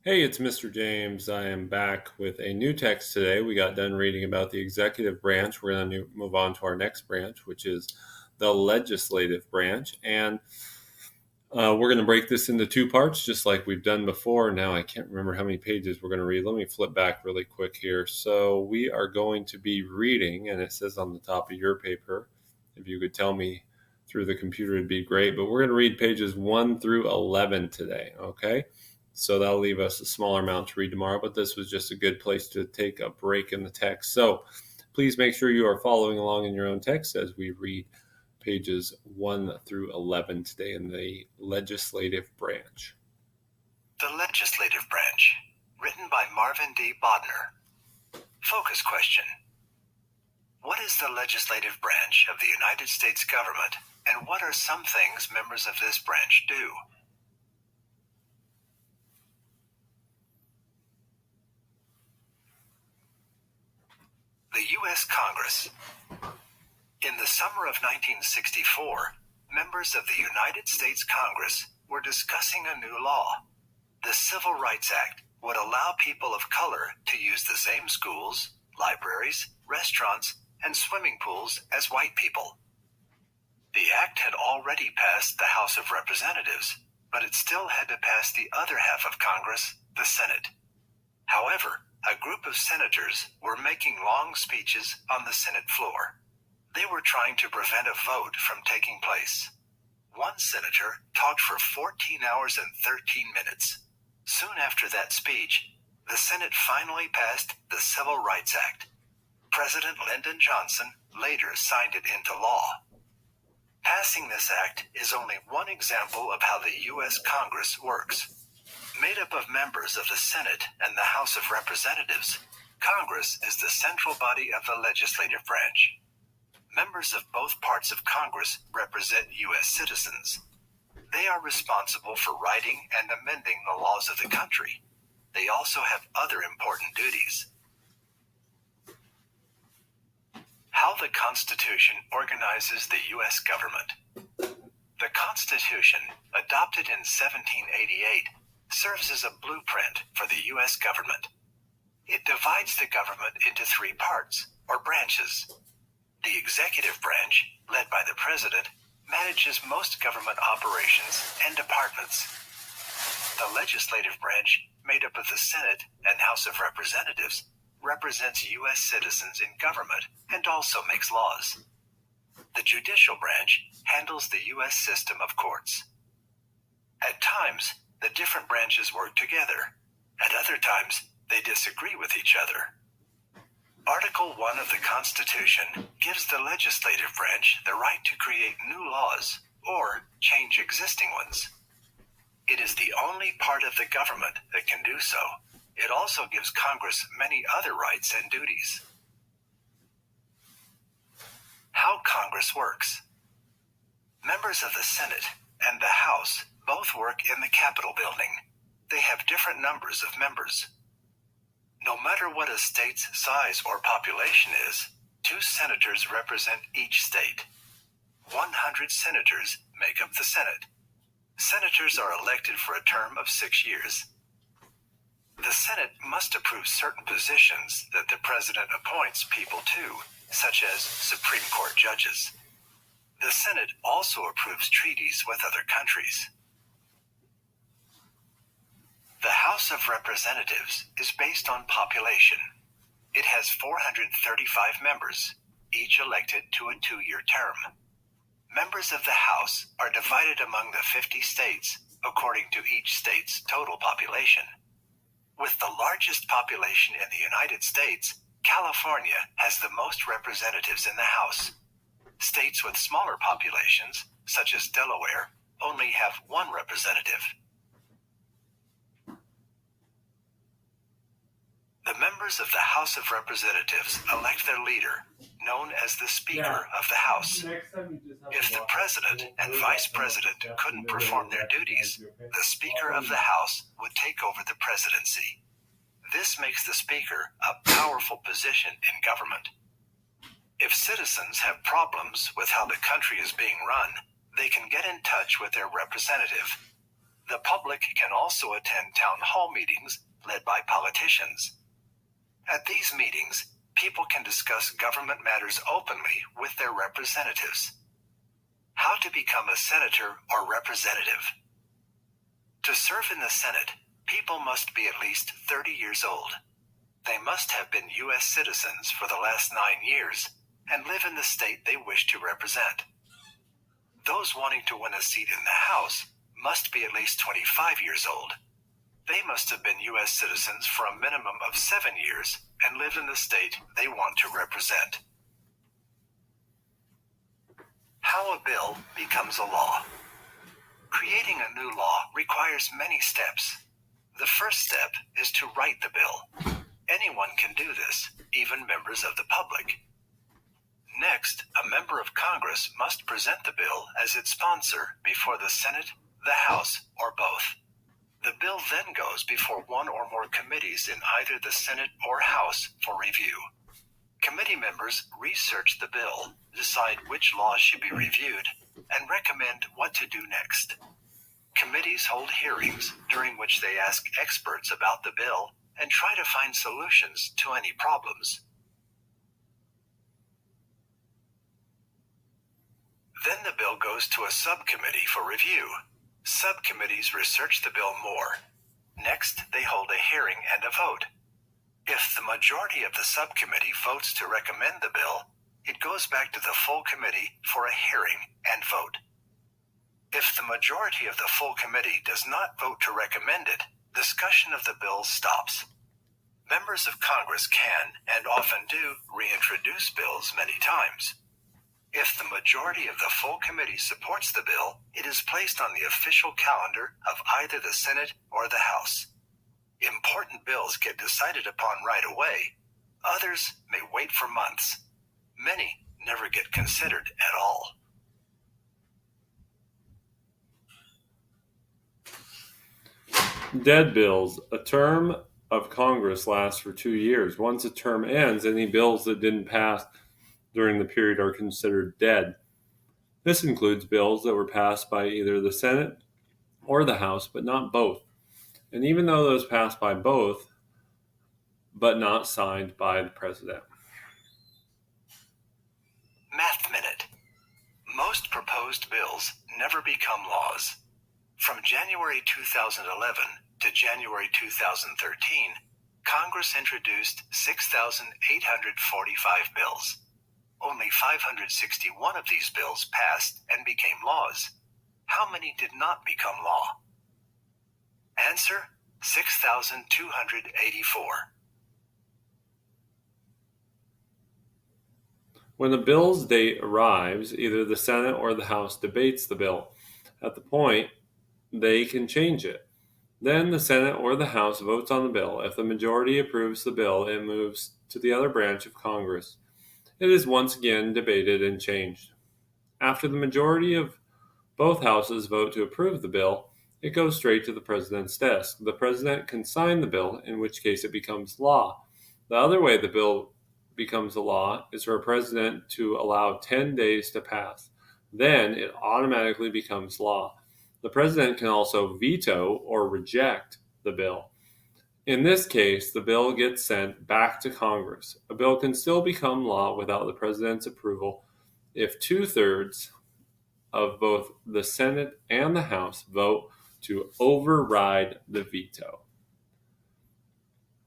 Hey, it's Mr. James. I am back with a new text today. We got done reading about the executive branch. We're going to move on to our next branch, which is the legislative branch. And we're going to break this into two parts, just like we've done before. Now, I can't remember how many pages we're going to read. Let me flip back really quick here. So, we are going to be reading, and it says on the top of your paper, if you could tell me through the computer, it'd be great. But we're going to read pages 1 through 11 today, okay? So that'll leave us a smaller amount to read tomorrow, but this was just a good place to take a break in the text. So please make sure you are following along in your own text as we read pages 1 through 11 today in the legislative branch. The Legislative Branch, written by Marvin D. Bodner. Focus question. What is the legislative branch of the United States government, and what are some things members of this branch do? The U.S. Congress. In the summer of 1964, members of the United States Congress were discussing a new law. The Civil Rights Act would allow people of color to use the same schools, libraries, restaurants, and swimming pools as white people. The act had already passed the House of Representatives, but it still had to pass the other half of Congress, the Senate. However, a group of senators were making long speeches on the Senate floor. They were trying to prevent a vote from taking place. One senator talked for 14 hours and 13 minutes. Soon after that speech, the Senate finally passed the Civil Rights Act. President Lyndon Johnson later signed it into law. Passing this act is only one example of how the U.S. Congress works. Made up of members of the Senate and the House of Representatives, Congress is the central body of the legislative branch. Members of both parts of Congress represent U.S. citizens. They are responsible for writing and amending the laws of the country. They also have other important duties. How the Constitution organizes the U.S. government. The Constitution, adopted in 1788, serves as a blueprint for the U.S. government. It divides the government into three parts, or branches. The executive branch, led by the president, manages most government operations and departments. The legislative branch, made up of the Senate and House of Representatives, represents U.S. citizens in government and also makes laws. The judicial branch handles the U.S. system of courts. At times, the different branches work together. At other times, they disagree with each other. Article 1 of the Constitution gives the legislative branch the right to create new laws or change existing ones. It is the only part of the government that can do so. It also gives Congress many other rights and duties. How Congress works. Members of the Senate and the House both work in the Capitol building. They have different numbers of members. No matter what a state's size or population is, 2 senators represent each state. 100 senators make up the Senate. Senators are elected for a term of 6 years. The Senate must approve certain positions that the president appoints people to, such as Supreme Court judges. The Senate also approves treaties with other countries. The House of Representatives is based on population. It has 435 members, each elected to a 2-year term. Members of the House are divided among the 50 states according to each state's total population. With the largest population in the United States, California has the most representatives in the House. States with smaller populations, such as Delaware, only have 1 representative. The members of the House of Representatives elect their leader, known as the Speaker of the House. If the President and Vice President couldn't perform their duties, the Speaker of the House would take over the presidency. This makes the Speaker a powerful position in government. If citizens have problems with how the country is being run, they can get in touch with their representative. The public can also attend town hall meetings led by politicians. At these meetings, people can discuss government matters openly with their representatives. How to become a senator or representative. To serve in the Senate, people must be at least 30 years old. They must have been U.S. citizens for the last 9 years and live in the state they wish to represent. Those wanting to win a seat in the House must be at least 25 years old. They must have been U.S. citizens for a minimum of 7 years and live in the state they want to represent. How a bill becomes a law. Creating a new law requires many steps. The first step is to write the bill. Anyone can do this, even members of the public. Next, a member of Congress must present the bill as its sponsor before the Senate, the House, or both. The bill then goes before one or more committees in either the Senate or House for review. Committee members research the bill, decide which laws should be reviewed, and recommend what to do next. Committees hold hearings during which they ask experts about the bill and try to find solutions to any problems. Then the bill goes to a subcommittee for review. Subcommittees research the bill more. Next, they hold a hearing and a vote. If the majority of the subcommittee votes to recommend the bill, it goes back to the full committee for a hearing and vote. If the majority of the full committee does not vote to recommend it, discussion of the bill stops. Members of Congress can, and often do, reintroduce bills many times. If the majority of the full committee supports the bill, it is placed on the official calendar of either the Senate or the House. Important bills get decided upon right away. Others may wait for months. Many never get considered at all. Dead bills. A term of Congress lasts for 2 years. Once a term ends, any bills that didn't pass during the period are considered dead. This includes bills that were passed by either the Senate or the House, but not both. And even though those passed by both, but not signed by the President. Math Minute. Most proposed bills never become laws. From January 2011 to January 2013, Congress introduced 6,845 bills. Only 561 of these bills passed and became laws. How many did not become law? Answer: 6,284. When the bill's date arrives, either the Senate or the House debates the bill. At the point, they can change it. Then the Senate or the House votes on the bill. If the majority approves the bill, it moves to the other branch of Congress. It is once again debated and changed. After the majority of both houses vote to approve the bill, it goes straight to the President's desk. The President can sign the bill, in which case it becomes law. The other way the bill becomes a law is for a president to allow 10 days to pass. Then it automatically becomes law. The president can also veto or reject the bill. In this case, the bill gets sent back to Congress. A bill can still become law without the president's approval if 2/3 of both the Senate and the House vote to override the veto.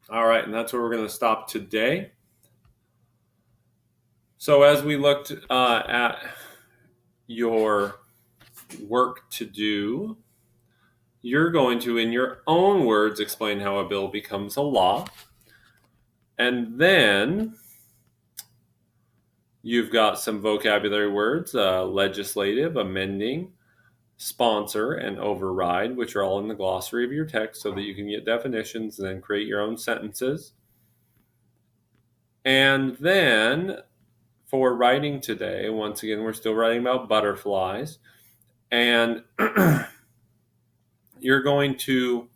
All right, and that's where we're going to stop today. So as we looked at your work to do, you're going to, in your own words, explain how a bill becomes a law. And then you've got some vocabulary words, legislative, amending, sponsor, and override, which are all in the glossary of your text so that you can get definitions and then create your own sentences. And then for writing today, once again, we're still writing about butterflies. And you're going to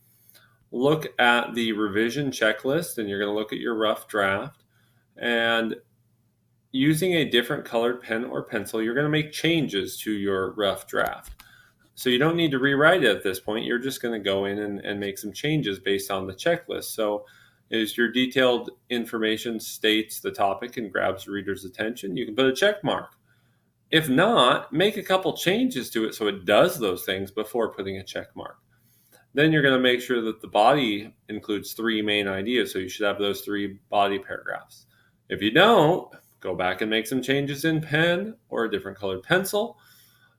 look at the revision checklist and you're going to look at your rough draft. And using a different colored pen or pencil, you're going to make changes to your rough draft. So you don't need to rewrite it at this point. You're just going to go in and make some changes based on the checklist. So as your detailed information states the topic and grabs the reader's attention, you can put a check mark. If not, make a couple changes to it so it does those things before putting a check mark. Then you're going to make sure that the body includes 3 main ideas. So you should have those 3 body paragraphs. If you don't, go back and make some changes in pen or a different colored pencil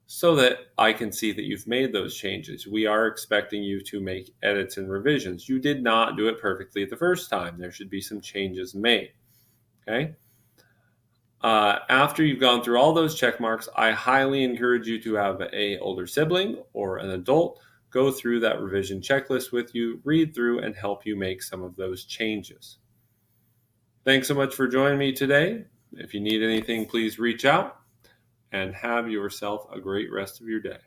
so that I can see that you've made those changes. We are expecting you to make edits and revisions. You did not do it perfectly the first time. There should be some changes made. Okay? After you've gone through all those check marks, I highly encourage you to have an older sibling or an adult go through that revision checklist with you, read through, and help you make some of those changes. Thanks so much for joining me today. If you need anything, please reach out, and have yourself a great rest of your day.